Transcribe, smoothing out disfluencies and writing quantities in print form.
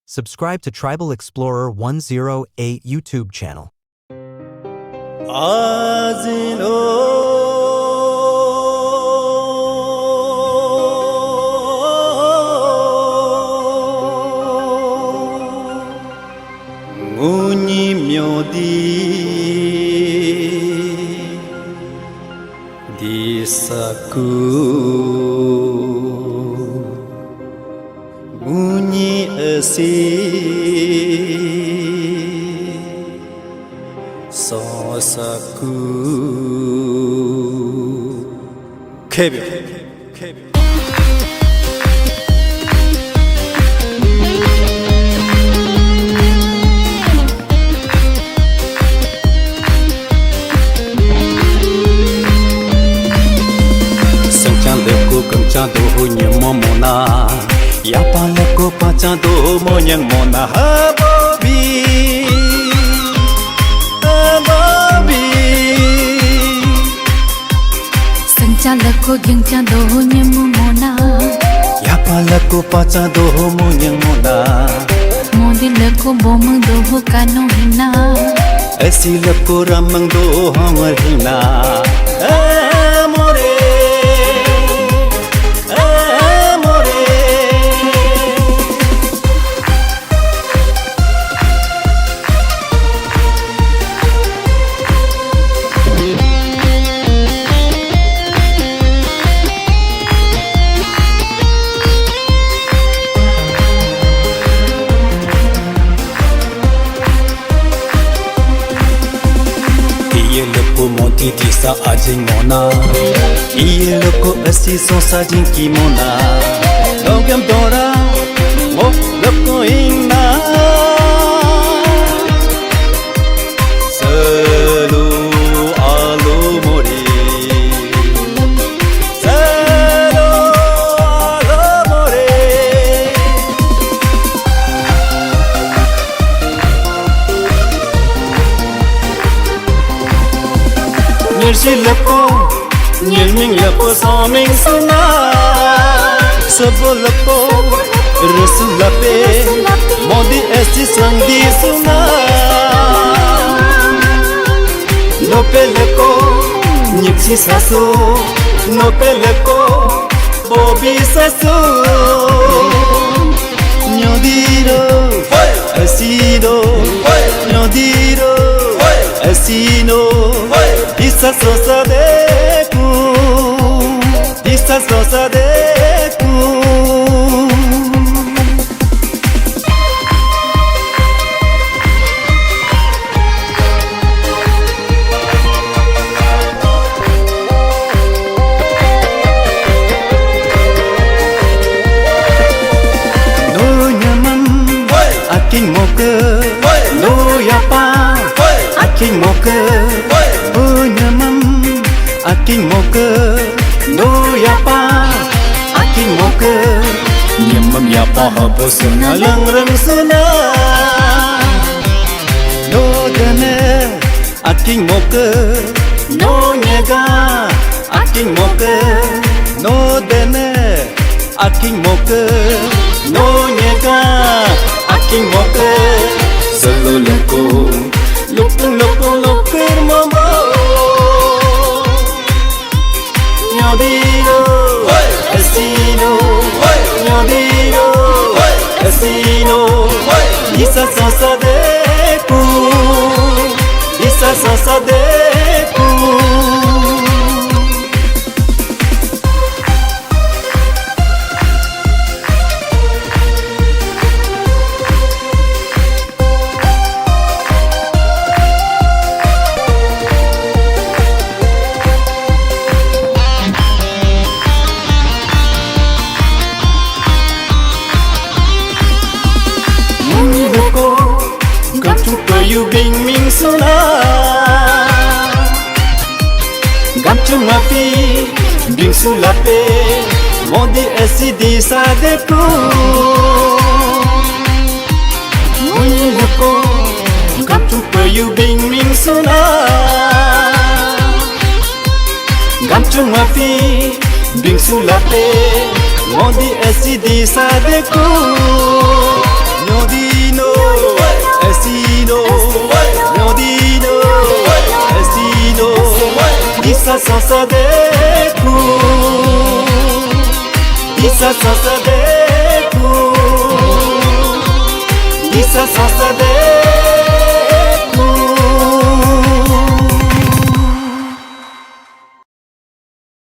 Subscribe to Tribal Explorer 108 YouTube channel. Muni myodi disaku bunyi esi sosaku kebyo Chado nyamona ya palako pachado monyang mona hababi Sanchalako yang chado nyamona ya palako pachado monyang mona Mondilako bomang doho kano hina Asilako ramang do hangar hina Monti disa ajing mona Iye loko asi son sajing kimona Logyam dora mo loko ingna Selu alo mori Selu alo mori Nirsi lepo, nyilming lepo soming suna Sebo lepo, resu lape Modi esti sangdi suna Nope leko, nyiksi sasu Nope leko, bobi sasu Nyodiro, asido Nyodiro, asino Isa sosa deku Isa sosa deku No nyaman aking moke No yapa aking moke Aking moke, no yapa, aking moke Nyamam yapa habo suna langrang suna No dane, aking moke, no nyega Aking moke, no dane, aking moke, no nyega Aking moke, solo loko, loko mama Nyodiro, asino, nyodiro, asino Isa sosa deku, isa sosa deku You bring me suna Gamchu mapi Bing sulape Modi esi di sadeku Muni loko Gamchu you bring me suna Gamchu mapi Bing sulape Modi esi di sadeku Nyodi sadeku Isa sadeku Isa sadeku